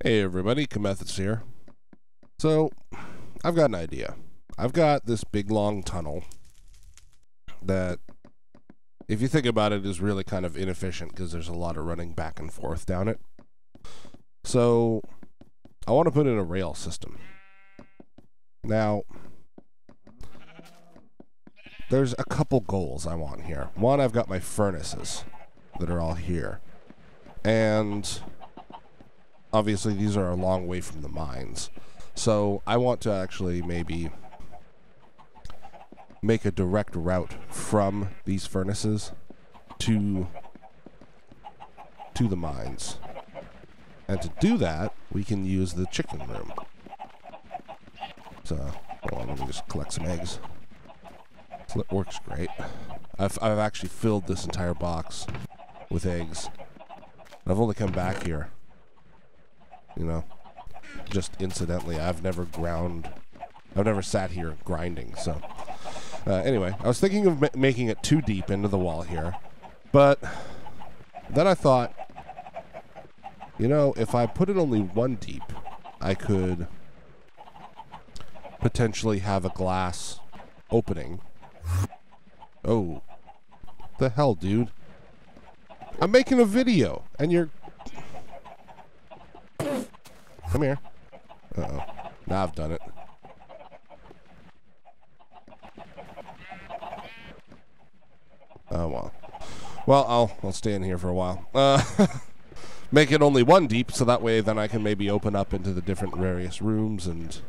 Hey everybody, KM031 here. So, I've got an idea. I've got this big long tunnel that, if you think about it, is really kind of inefficient because there's a lot of running back and forth down it. So, I want to put in a rail system. Now, there's a couple goals I want here. One, I've got my furnaces that are all here. And obviously, these are a long way from the mines. So I want to actually maybe make a direct route from these furnaces to the mines. And to do that, we can use the chicken room. So, hold on, let me just collect some eggs. So that works great. I've actually filled this entire box with eggs. I've only come back here, you know, just incidentally. I've never sat here grinding, so. Anyway, I was thinking of making it too deep into the wall here, but then I thought, you know, if I put it only one deep, I could potentially have a glass opening. Oh, the hell, dude. I'm making a video, and you're... Come here. Uh-oh. Now I've done it. Oh, well. Well, I'll stay in here for a while. Make it only one deep, so that way then I can maybe open up into the different various rooms and,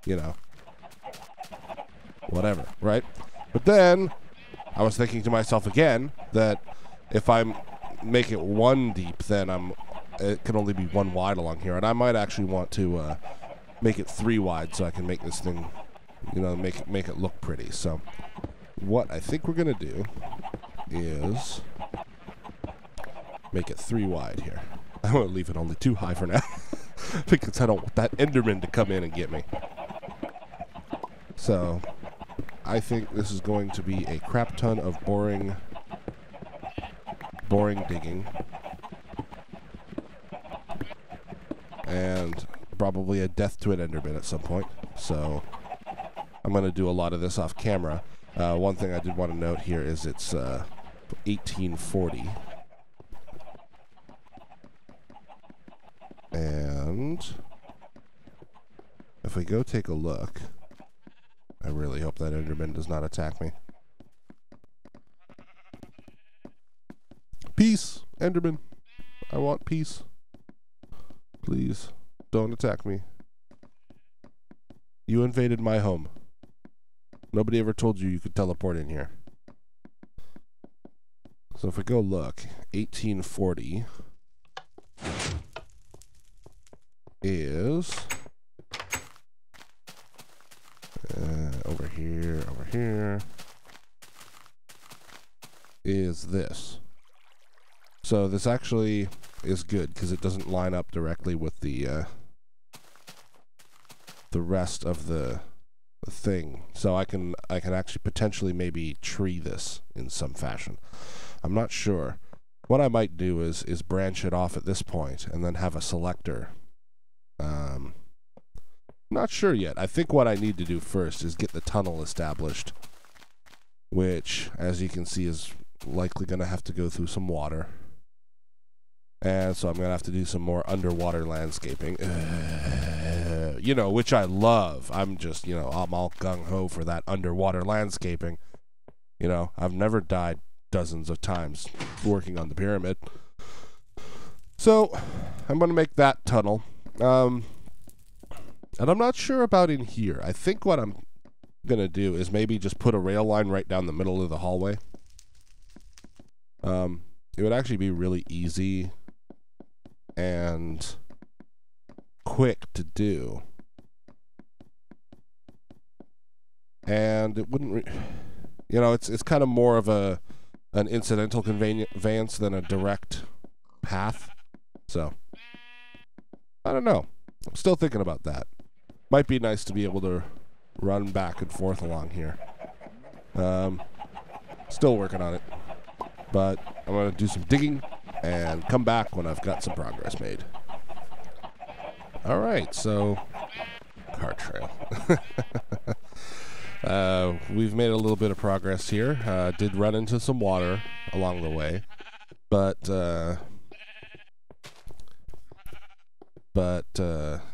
you know, whatever, right? But then, I was thinking to myself again that if I make it one deep, then it can only be one wide along here, and I might actually want to make it 3 wide so I can make this thing, you know, make it look pretty. So what I think we're gonna do is make it 3 wide here. I'm gonna leave it only 2 high for now because I don't want that Enderman to come in and get me. So I think this is going to be a crap ton of boring digging. And probably a death to an Enderman at some point. So I'm going to do a lot of this off camera. One thing I did want to note here is it's 1840. And if we go take a look, I really hope that Enderman does not attack me. Peace, Enderman. I want peace. Please, don't attack me. You invaded my home. Nobody ever told you could teleport in here. So if we go look, 1840 is over here is this. So this actually is good because it doesn't line up directly with the rest of the thing. So I can actually potentially maybe tree this in some fashion. I'm not sure. What I might do is branch it off at this point and then have a selector. Not sure yet. I think what I need to do first is get the tunnel established, which, as you can see, is likely going to have to go through some water. And so I'm going to have to do some more underwater landscaping. You know, which I love. I'm just, you know, I'm all gung-ho for that underwater landscaping. You know, I've never died dozens of times working on the pyramid. So, I'm going to make that tunnel. And I'm not sure about in here. I think what I'm going to do is maybe just put a rail line right down the middle of the hallway. It would actually be really easy and quick to do. And it wouldn't, you know, it's kind of more of an incidental conveyance than a direct path. So, I don't know. I'm still thinking about that. Might be nice to be able to run back and forth along here. Still working on it. But I'm going to do some digging and come back when I've got some progress made. All right, so cart trail. We've made a little bit of progress here. Did run into some water along the way, but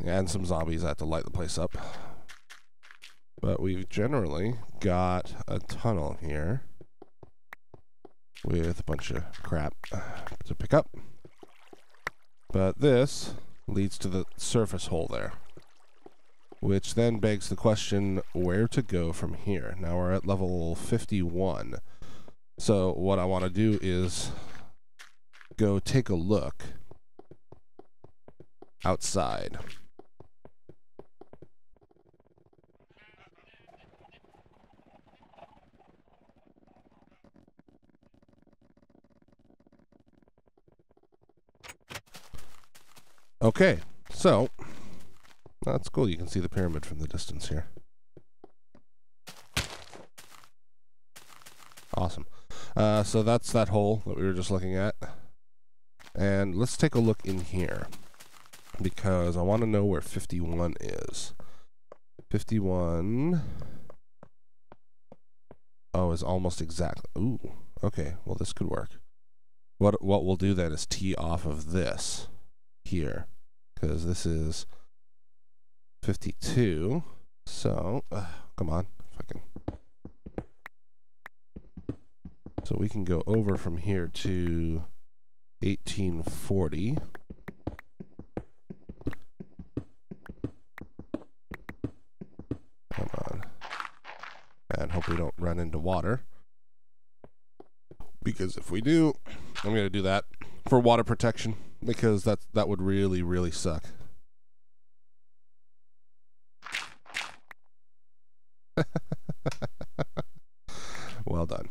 and some zombies. I had to light the place up. But we've generally got a tunnel here with a bunch of crap to pick up. But this leads to the surface hole there, which then begs the question where to go from here. Now we're at level 51. So what I want to do is go take a look outside. Okay, so that's cool. You can see the pyramid from the distance here. Awesome. So that's that hole that we were just looking at. And let's take a look in here, because I want to know where 51 is. 51... Oh, is almost exactly... Ooh, okay. Well, this could work. What we'll do then is tee off of this here, because this is 52. So, come on. If I can... So we can go over from here to 1840. Come on. And hope we don't run into water. Because if we do, I'm going to do that for water protection, because that would really, really suck. Well done.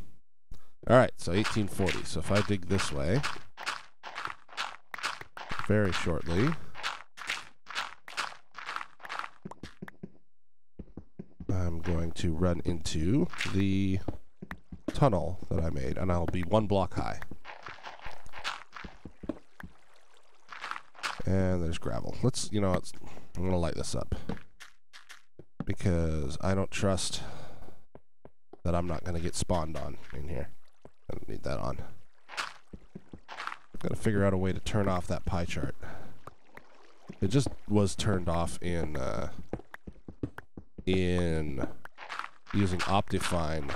All right, so 1840. So if I dig this way, very shortly, I'm going to run into the tunnel that I made, and I'll be 1 block high. And there's gravel. Let's, I'm going to light this up, because I don't trust that I'm not going to get spawned on in here. I don't need that on. Got to figure out a way to turn off that pie chart. It just was turned off in using Optifine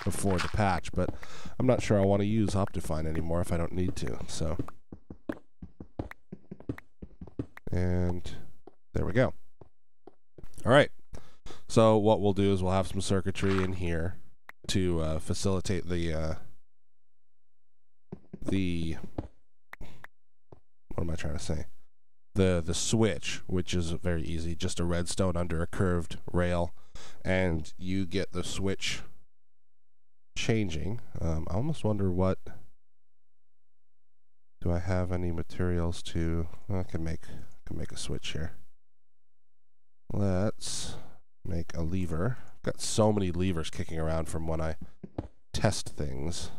before the patch, but I'm not sure I want to use Optifine anymore if I don't need to. So, and there we go. All right. So what we'll do is we'll have some circuitry in here to facilitate the what am I trying to say? The switch, which is very easy, just a redstone under a curved rail, and you get the switch changing. I almost wonder what... Do I have any materials to... Well, I can make a switch here. Let's make a lever. I've got so many levers kicking around from when I test things.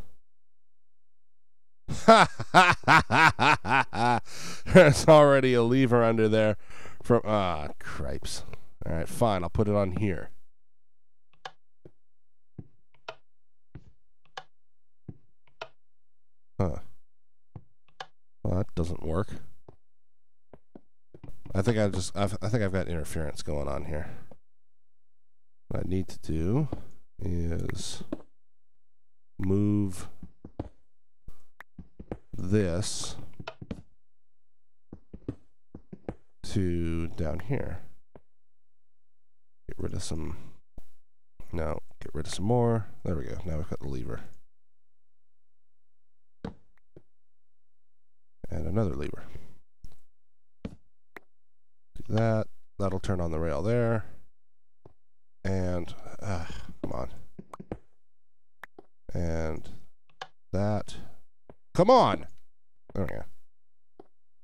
There's already a lever under there from... Ah, cripes. Alright, fine. I'll put it on here. Huh. Well, that doesn't work. I think I've got interference going on here. What I need to do is move this to down here. Get rid of some... No, get rid of some more. There we go. Now we've got the lever. And another lever. Do that. That'll turn on the rail there. And, come on. And that. Come on! There we go. Does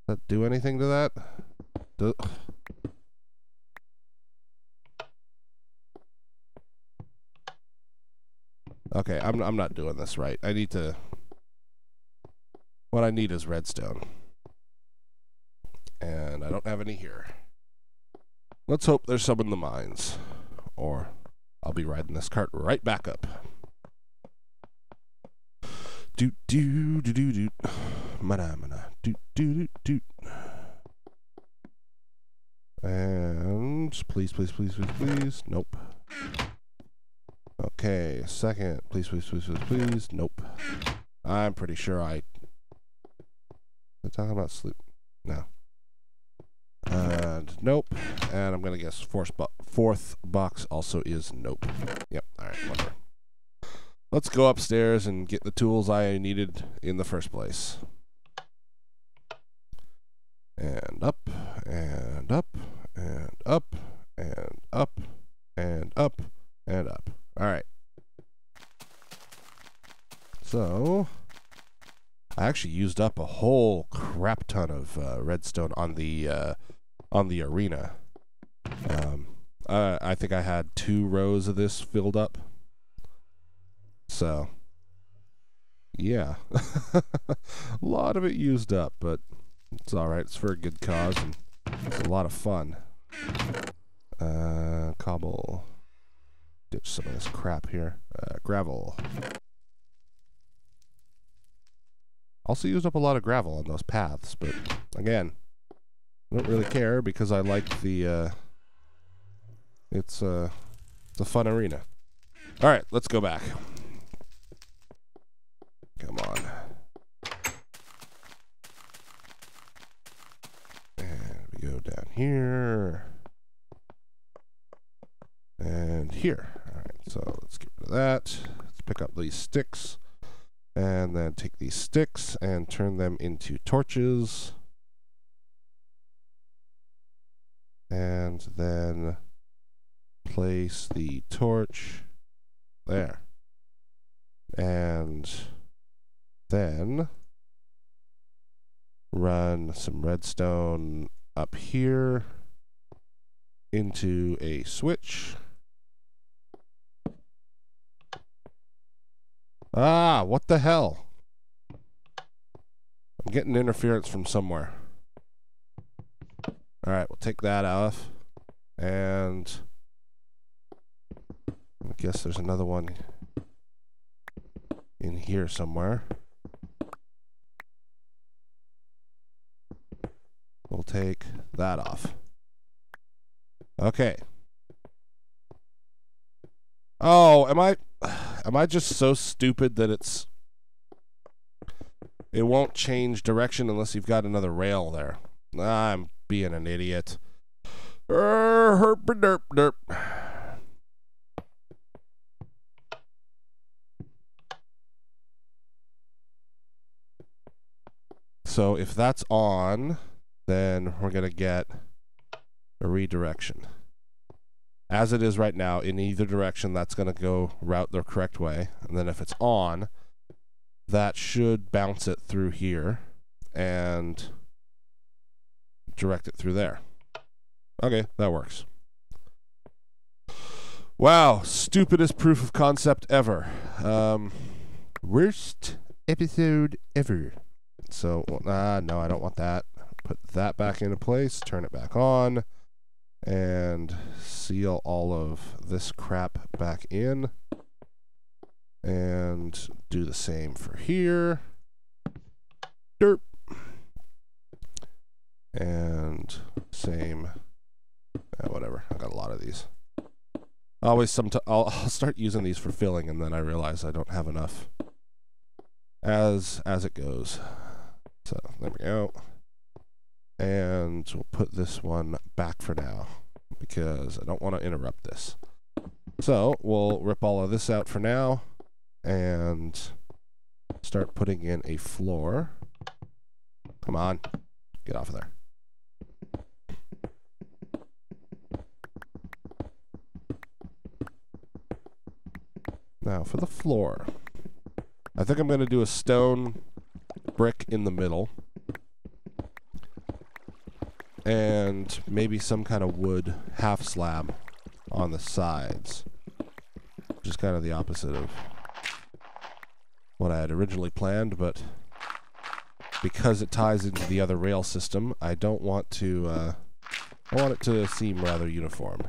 that do anything to that? Okay, I'm not doing this right. I need to... What I need is redstone. And I don't have any here. Let's hope there's some in the mines. Or I'll be riding this cart right back up. Doot doot doot doot doot. Mana mana. Doot doot doot doot. And please, please, please, please, please. Nope. Okay, second. Please, please, please, please, please. Nope. I'm pretty sure I... They're talking about sleep. No. And nope. And I'm going to guess fourth box also is nope. Yep. All right, whatever. Let's go upstairs and get the tools I needed in the first place. And up, and up, and up, and up, and up, and up. All right. So, I actually used up a whole crap ton of redstone on the arena. I think I had 2 rows of this filled up. So, yeah. A lot of it used up, but it's alright. It's for a good cause, and it's a lot of fun. Cobble. Ditch some of this crap here. Gravel. Also used up a lot of gravel on those paths, but again, I don't really care because I like the, it's a fun arena. Alright, let's go back. Come on. And we go down here. And here. Alright, so let's get rid of that. Let's pick up these sticks. And then take these sticks and turn them into torches. And then place the torch there. And then run some redstone up here into a switch. Ah, what the hell? I'm getting interference from somewhere. Alright, we'll take that off. And I guess there's another one in here somewhere. We'll take that off. Okay. Oh, am I just so stupid that it won't change direction unless you've got another rail there? I'm being an idiot. Herp derp derp. So if that's on, then we're going to get a redirection. As it is right now, in either direction, that's going to go route the correct way. And then if it's on, that should bounce it through here and direct it through there. Okay, that works. Wow, stupidest proof of concept ever. Worst episode ever. So, no, I don't want that. Put that back into place, turn it back on, and seal all of this crap back in. And do the same for here. Derp. And same. Whatever. I got a lot of these. I'll start using these for filling, and then I realize I don't have enough. As it goes. So there we go. And we'll put this one back for now because I don't want to interrupt this. So we'll rip all of this out for now and start putting in a floor. Come on, get off of there. Now for the floor. I think I'm going to do a stone brick in the middle. And maybe some kind of wood half slab on the sides. Which is kind of the opposite of what I had originally planned, but because it ties into the other rail system, I don't want to I want it to seem rather uniform.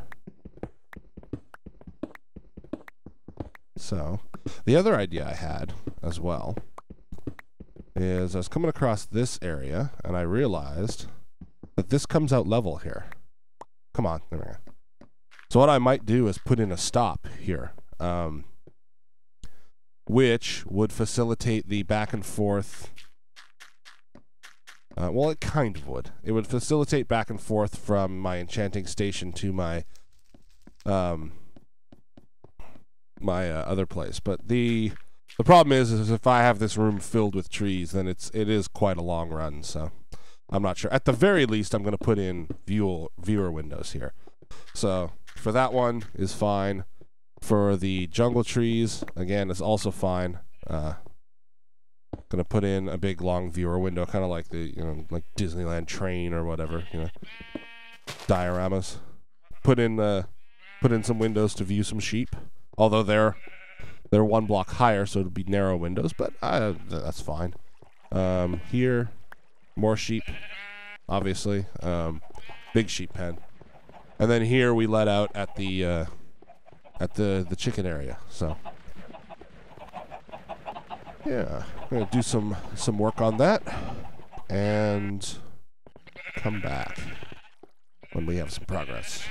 So, the other idea I had as well is I was coming across this area and I realized that this comes out level here. Come on, there we go. So what I might do is put in a stop here, which would facilitate the back and forth. Well, it kind of would. It would facilitate back and forth from my enchanting station to my other place. But the problem is if I have this room filled with trees, then it is quite a long run. So I'm not sure. At the very least, I'm going to put in viewer windows here. So for that one is fine. For the jungle trees, again, it's also fine. Gonna put in a big long viewer window, kind of like the like Disneyland train or whatever, dioramas. Put in some windows to view some sheep, although they're one block higher, so it'll be narrow windows, but that's fine. Here, more sheep, obviously, big sheep pen, and then here we let out at the chicken area. So. Yeah, I'm going to do some work on that and come back when we have some progress.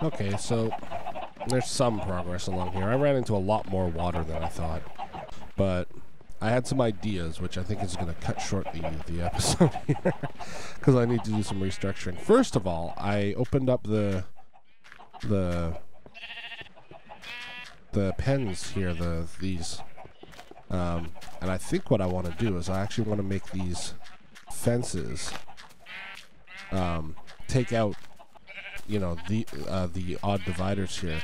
Okay, so there's some progress along here. I ran into a lot more water than I thought, but I had some ideas, which I think is going to cut short the episode here, because I need to do some restructuring. First of all, I opened up the pens here, these, and I think what I want to do is I actually want to make these fences take out the odd dividers here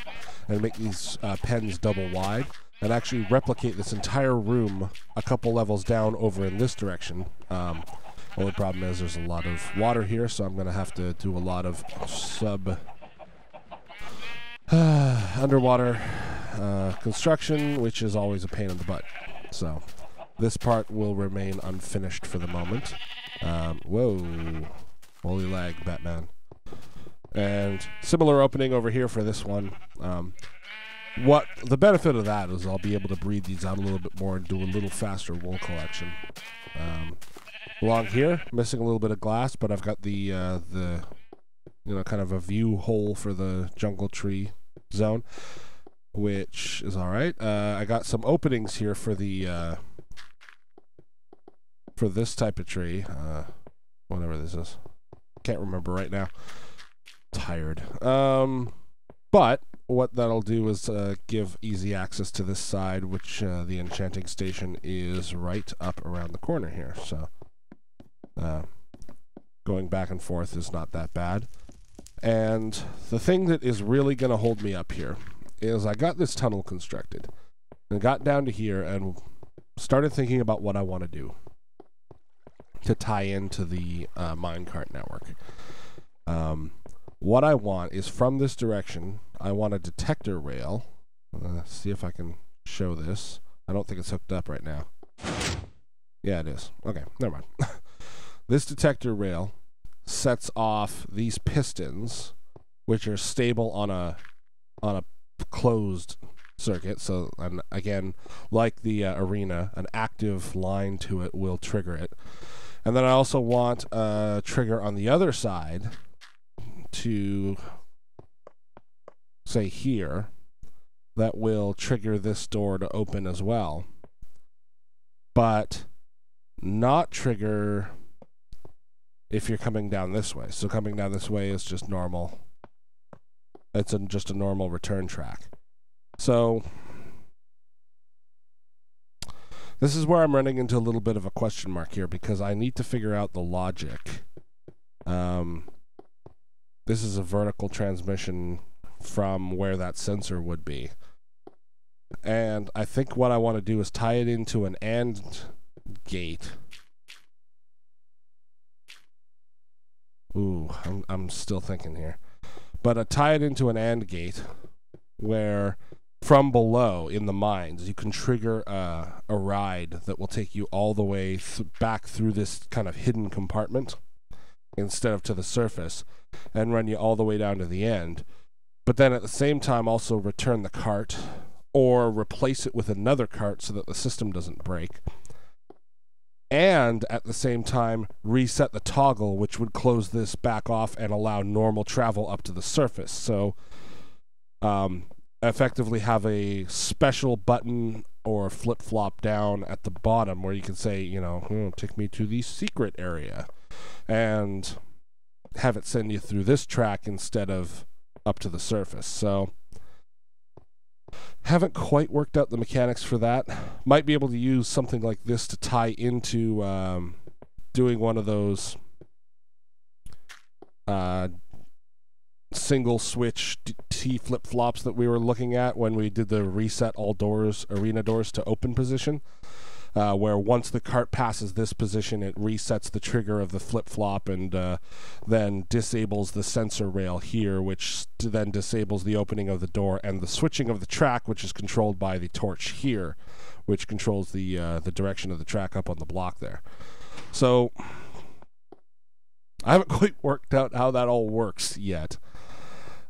and make these pens double wide and actually replicate this entire room a couple levels down over in this direction. Only problem is there's a lot of water here, so I'm going to have to do a lot of underwater construction, which is always a pain in the butt. So this part will remain unfinished for the moment. Whoa. Holy lag, Batman. And similar opening over here for this one. What the benefit of that is I'll be able to breathe these out a little bit more and do a little faster wool collection. Along here, missing a little bit of glass, but I've got the kind of a view hole for the jungle tree zone, which is all right. I got some openings here for the for this type of tree, whatever this is. Can't remember right now. Tired. But what that'll do is give easy access to this side, which the enchanting station is right up around the corner here. So going back and forth is not that bad. And the thing that is really going to hold me up here is I got this tunnel constructed and got down to here and started thinking about what I want to do to tie into the minecart network. What I want is from this direction, I want a detector rail. See if I can show this. I don't think it's hooked up right now. Yeah, it is. Okay, never mind. This detector rail sets off these pistons, which are stable on a closed circuit. So, and again, like the arena, an active line to it will trigger it. And then I also want a trigger on the other side to, say, here, that will trigger this door to open as well, but not trigger if you're coming down this way. So coming down this way is just normal. It's just a normal return track. So this is where I'm running into a little bit of a question mark here, because I need to figure out the logic. This is a vertical transmission from where that sensor would be. And I think what I want to do is tie it into an AND gate. Ooh, I'm still thinking here. But tie it into an AND gate where from below in the mines you can trigger a ride that will take you all the way back through this kind of hidden compartment instead of to the surface, and run you all the way down to the end. But then at the same time also return the cart or replace it with another cart so that the system doesn't break. And at the same time reset the toggle, which would close this back off and allow normal travel up to the surface. So effectively have a special button or flip-flop down at the bottom where you can say, you know, take me to the secret area, and have it send you through this track instead of up to the surface. So haven't quite worked out the mechanics for that. Might be able to use something like this to tie into doing one of those single switch T flip-flops that we were looking at when we did the reset all doors, arena doors to open position, where once the cart passes this position, it resets the trigger of the flip-flop and then disables the sensor rail here, which then disables the opening of the door and the switching of the track, which is controlled by the torch here, which controls the direction of the track up on the block there. So I haven't quite worked out how that all works yet.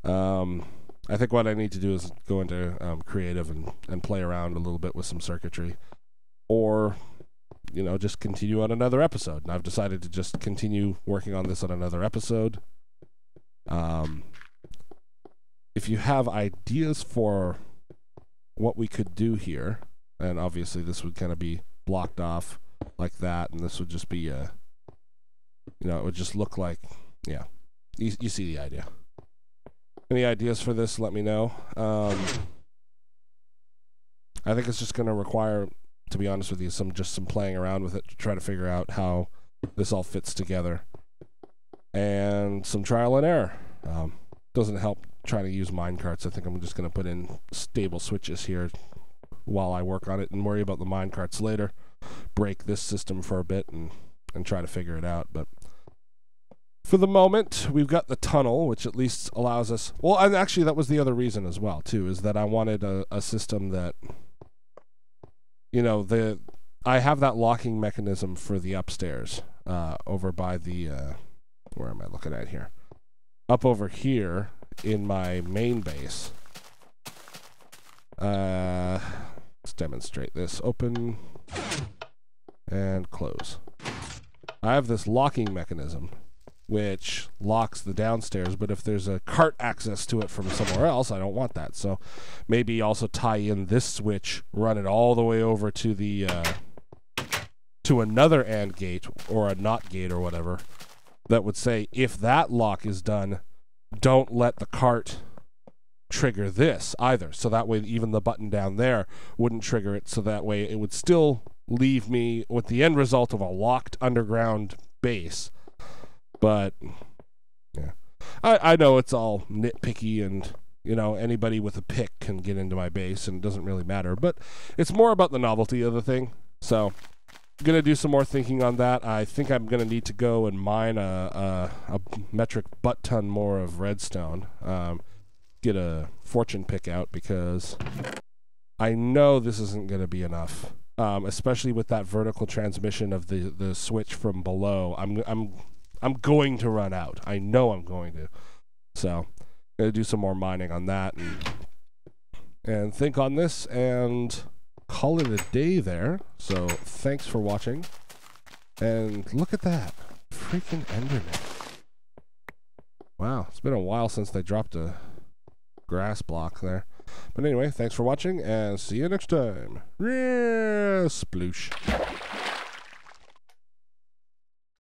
I think what I need to do is go into creative and play around a little bit with some circuitry, or, you know, just continue on another episode. And I've decided to just continue working on this on another episode. If you have ideas for what we could do here, and obviously this would kind of be blocked off like that, and this would just be you know, it would just look like, yeah, you see the idea. Any ideas for this, let me know. I think it's just going to require, to be honest with you, some playing around with it to try to figure out how this all fits together, and some trial and error. Doesn't help trying to use minecarts. I think I'm just going to put in stable switches here while I work on it and worry about the minecarts later. Break this system for a bit and try to figure it out. But for the moment, we've got the tunnel, which at least allows us... Well, and actually that was the other reason as well, too, is that I wanted a system that... You know, I have that locking mechanism for the upstairs over by the... where am I looking at here? Up over here in my main base. Let's demonstrate this. Open and close. I have this locking mechanism which locks the downstairs, but if there's a cart access to it from somewhere else, I don't want that. So maybe also tie in this switch, run it all the way over to the to another AND gate or a NOT gate or whatever that would say, if that lock is done, don't let the cart trigger this either. So that way even the button down there wouldn't trigger it, so that way it would still leave me with the end result of a locked underground base. But yeah, I know it's all nitpicky, and you know, anybody with a pick can get into my base and it doesn't really matter, but it's more about the novelty of the thing. So I'm gonna do some more thinking on that. I think I'm gonna need to go and mine a metric butt ton more of redstone, get a fortune pick out, because I know this isn't gonna be enough. especially with that vertical transmission of the switch from below. I'm going to run out. I know I'm going to. So, gonna do some more mining on that and think on this and call it a day there. So, thanks for watching. And look at that. Freaking Enderman. Wow, it's been a while since they dropped a grass block there. But anyway, thanks for watching, and see you next time. Yeah, sploosh.